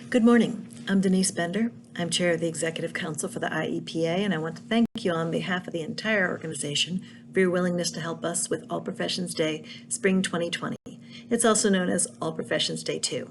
Good morning. I'm Denise Bender. I'm Chair of the Executive Council for the IEPA, and I want to thank you on behalf of the entire organization for your willingness to help us with All Professions Day, Spring 2020. It's also known as All Professions Day 2.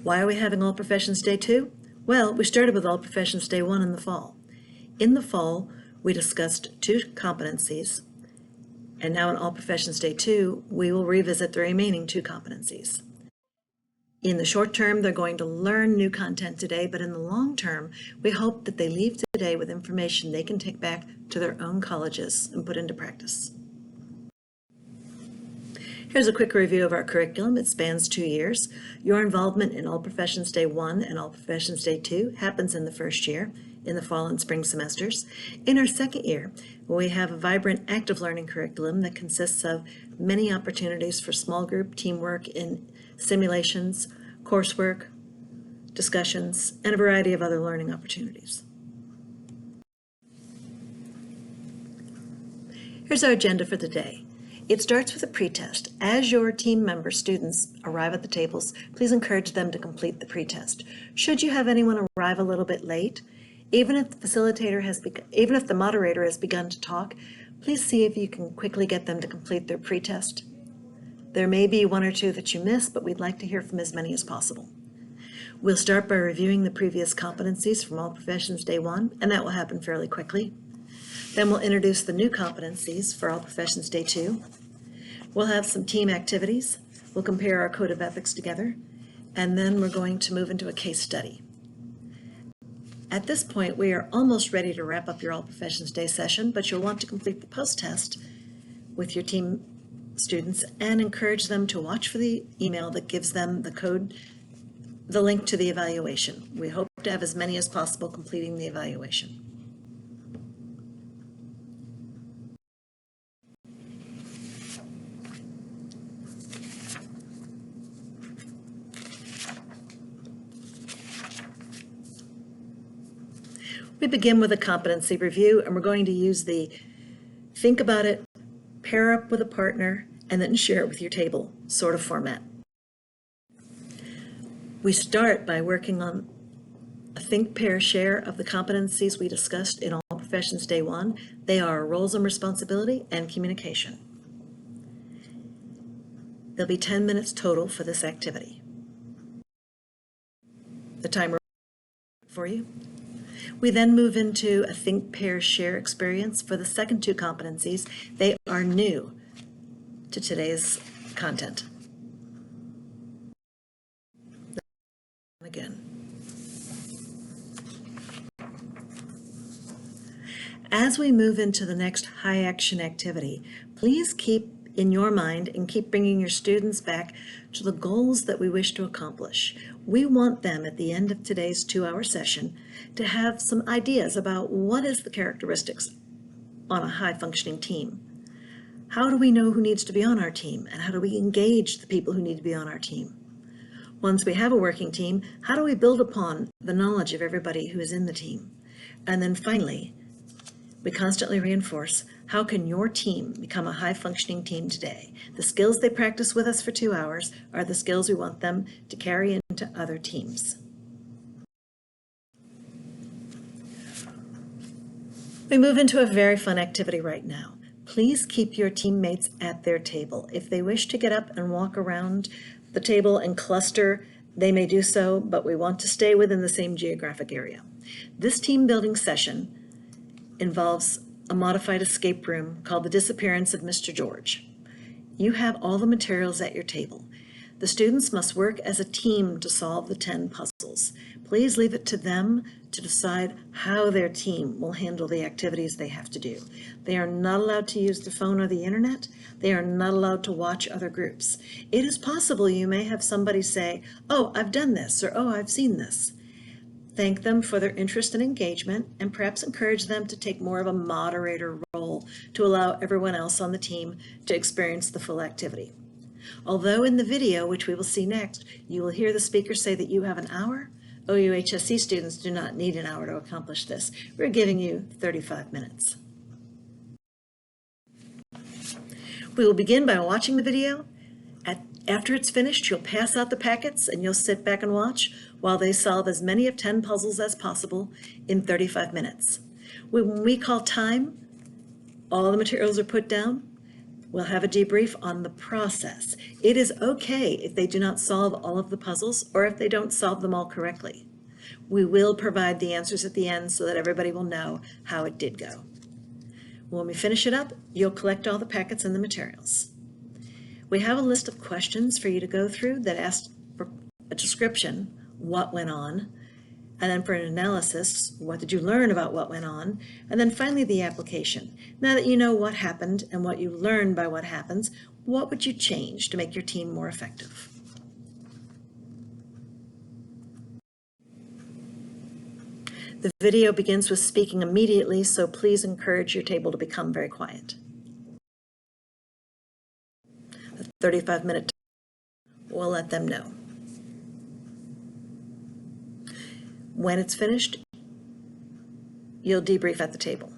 Why are we having All Professions Day 2? Well, we started with All Professions Day 1 in the fall. In the fall, we discussed 2 competencies, and now in All Professions Day 2, we will revisit the remaining 2 competencies. In the short term, they're going to learn new content today, but in the long term, we hope that they leave today with information they can take back to their own colleges and put into practice. Here's a quick review of our curriculum. It spans 2 years. Your involvement in All Professions Day 1 and All Professions Day 2 happens in the first year, in the fall and spring semesters. In our second year, we have a vibrant active learning curriculum that consists of many opportunities for small group teamwork in simulations, coursework, discussions, and a variety of other learning opportunities. Here's our agenda for the day. It starts with a pretest. As your team member students arrive at the tables, please encourage them to complete the pretest. Should you have anyone arrive a little bit late, even if the moderator has begun to talk, please see if you can quickly get them to complete their pretest. There may be 1 or 2 that you miss, but we'd like to hear from as many as possible. We'll start by reviewing the previous competencies from All Professions Day 1, and that will happen fairly quickly. Then we'll introduce the new competencies for All Professions Day 2. We'll have some team activities. We'll compare our code of ethics together, and then we're going to move into a case study. At this point, we are almost ready to wrap up your All Professions Day session, but you'll want to complete the post-test with your team students and encourage them to watch for the email that gives them the link to the evaluation. We hope to have as many as possible completing the evaluation. We begin with a competency review, and we're going to use the think about it, pair up with a partner, and then share it with your table sort of format. We start by working on a think, pair, share of the competencies we discussed in All Professions Day 1. They are roles and responsibility and communication. There'll be 10 minutes total for this activity. The timer for you. We then move into a think, pair, share experience for the second 2 competencies. They are new to today's content. Again. As we move into the next high action activity, please keep in your mind and keep bringing your students back to the goals that we wish to accomplish. We want them at the end of today's 2-hour session to have some ideas about what is the characteristics on a high functioning team. How do we know who needs to be on our team, and how do we engage the people who need to be on our team? Once we have a working team, how do we build upon the knowledge of everybody who is in the team? And then finally, we constantly reinforce, how can your team become a high-functioning team today? The skills they practice with us for 2 hours are the skills we want them to carry into other teams. We move into a very fun activity right now. Please keep your teammates at their table. If they wish to get up and walk around the table and cluster, they may do so, but we want to stay within the same geographic area. This team building session involves a modified escape room called The Disappearance of Mr. George. You have all the materials at your table. The students must work as a team to solve the 10 puzzles. Please leave it to them to decide how their team will handle the activities they have to do. They are not allowed to use the phone or the internet. They are not allowed to watch other groups. It is possible you may have somebody say, "Oh, I've done this," or "Oh, I've seen this." Thank them for their interest and engagement, and perhaps encourage them to take more of a moderator role to allow everyone else on the team to experience the full activity. Although in the video, which we will see next, you will hear the speaker say that you have an hour, OUHSC students do not need an hour to accomplish this. We're giving you 35 minutes. We will begin by watching the video After it's finished, you'll pass out the packets and you'll sit back and watch while they solve as many of 10 puzzles as possible in 35 minutes. When we call time, all the materials are put down. We'll have a debrief on the process. It is okay if they do not solve all of the puzzles or if they don't solve them all correctly. We will provide the answers at the end so that everybody will know how it did go. When we finish it up, you'll collect all the packets and the materials. We have a list of questions for you to go through that ask for a description, what went on, and then for an analysis, what did you learn about what went on, and then finally the application. Now that you know what happened and what you learned by what happens, what would you change to make your team more effective? The video begins with speaking immediately, so please encourage your table to become very quiet. The 35-minute will let them know. When it's finished, you'll debrief at the table.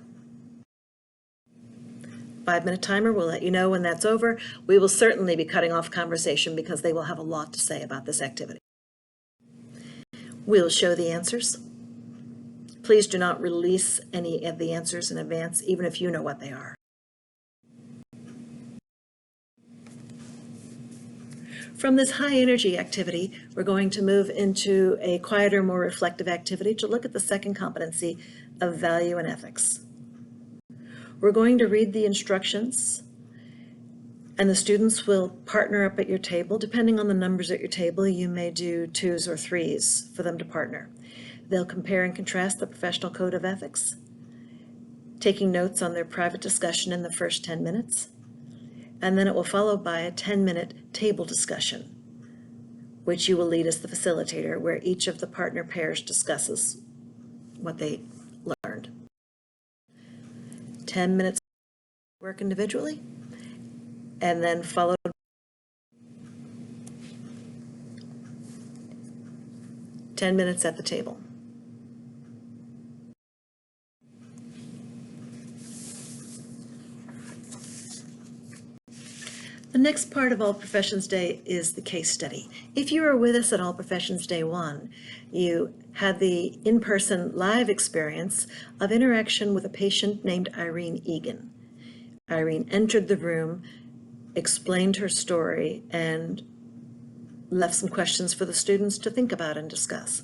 5-minute timer will let you know when that's over. We will certainly be cutting off conversation because they will have a lot to say about this activity. We'll show the answers. Please do not release any of the answers in advance, even if you know what they are. From this high energy activity, we're going to move into a quieter, more reflective activity to look at the second competency of value and ethics. We're going to read the instructions, and the students will partner up at your table. Depending on the numbers at your table, you may do 2s or 3s for them to partner. They'll compare and contrast the professional code of ethics, taking notes on their private discussion in the first 10 minutes. And then it will follow by a 10-minute table discussion, which you will lead as the facilitator, where each of the partner pairs discusses what they learned. 10 minutes work individually, and then followed 10 minutes at the table. The next part of All Professions Day is the case study. If you were with us at All Professions Day 1, you had the in-person live experience of interaction with a patient named Irene Egan. Irene entered the room, explained her story, and left some questions for the students to think about and discuss.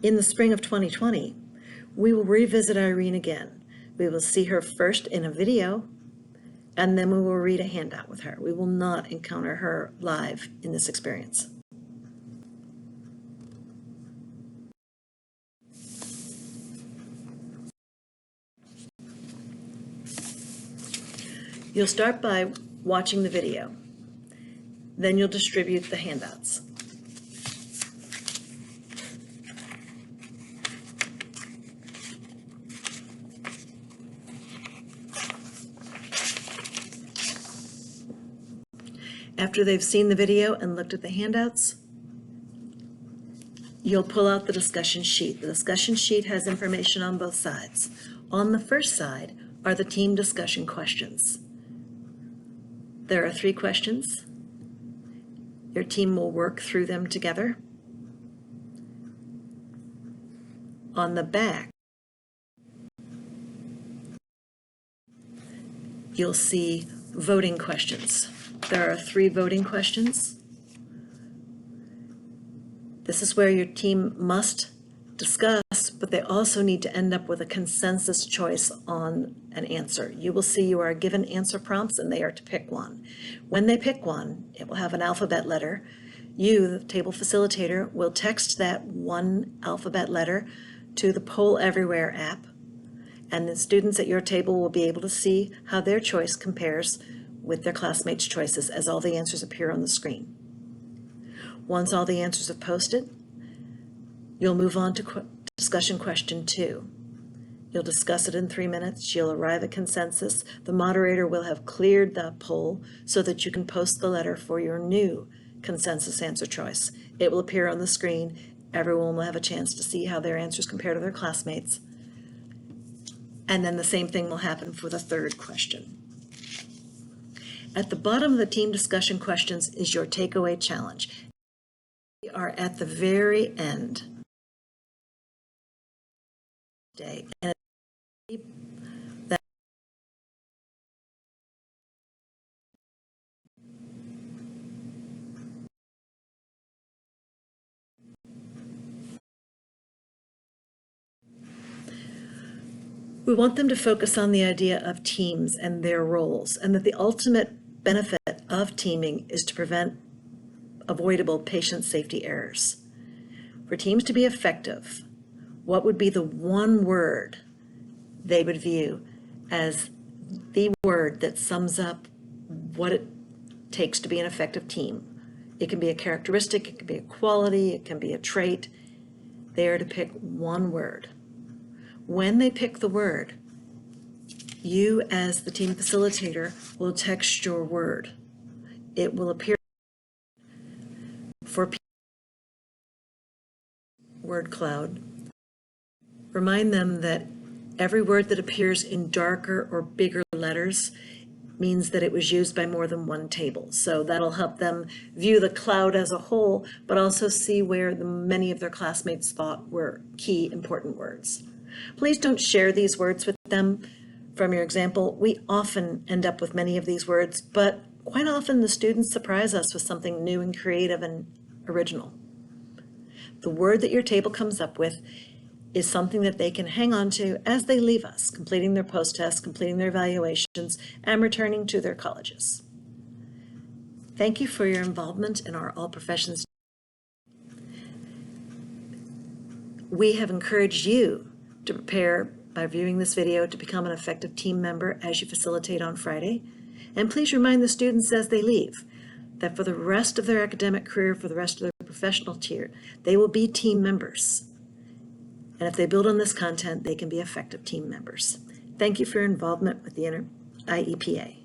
In the spring of 2020, we will revisit Irene again. We will see her first in a video, and then we will read a handout with her. We will not encounter her live in this experience. You'll start by watching the video. Then you'll distribute the handouts. After they've seen the video and looked at the handouts, you'll pull out the discussion sheet. The discussion sheet has information on both sides. On the first side are the team discussion questions. There are 3 questions. Your team will work through them together. On the back, you'll see voting questions. There are 3 voting questions. This is where your team must discuss, but they also need to end up with a consensus choice on an answer. You will see you are given answer prompts and they are to pick one. When they pick one, it will have an alphabet letter. You, the table facilitator, will text that one alphabet letter to the Poll Everywhere app, and the students at your table will be able to see how their choice compares with their classmates' choices as all the answers appear on the screen. Once all the answers are posted, you'll move on to discussion question 2. You'll discuss it in 3 minutes. You'll arrive at consensus. The moderator will have cleared the poll so that you can post the letter for your new consensus answer choice. It will appear on the screen. Everyone will have a chance to see how their answers compare to their classmates. And then the same thing will happen for the 3rd question. At the bottom of the team discussion questions is your takeaway challenge. We are at the very end. And we want them to focus on the idea of teams and their roles, and that the ultimate benefit of teaming is to prevent avoidable patient safety errors. For teams to be effective, what would be the one word they would view as the word that sums up what it takes to be an effective team? It can be a characteristic, it can be a quality, it can be a trait. They are to pick one word. When they pick the word, you as the team facilitator will text your word. It will appear for word cloud. Remind them that every word that appears in darker or bigger letters means that it was used by more than one table. So that'll help them view the cloud as a whole, but also see where many of their classmates thought were key important words. Please don't share these words with them. From your example, we often end up with many of these words, but quite often the students surprise us with something new and creative and original. The word that your table comes up with is something that they can hang on to as they leave us, completing their post-tests, completing their evaluations, and returning to their colleges. Thank you for your involvement in our All Professions. We have encouraged you to prepare by viewing this video to become an effective team member as you facilitate on Friday. And please remind the students as they leave that for the rest of their academic career, for the rest of their professional tier, they will be team members. And if they build on this content, they can be effective team members. Thank you for your involvement with the IEPA.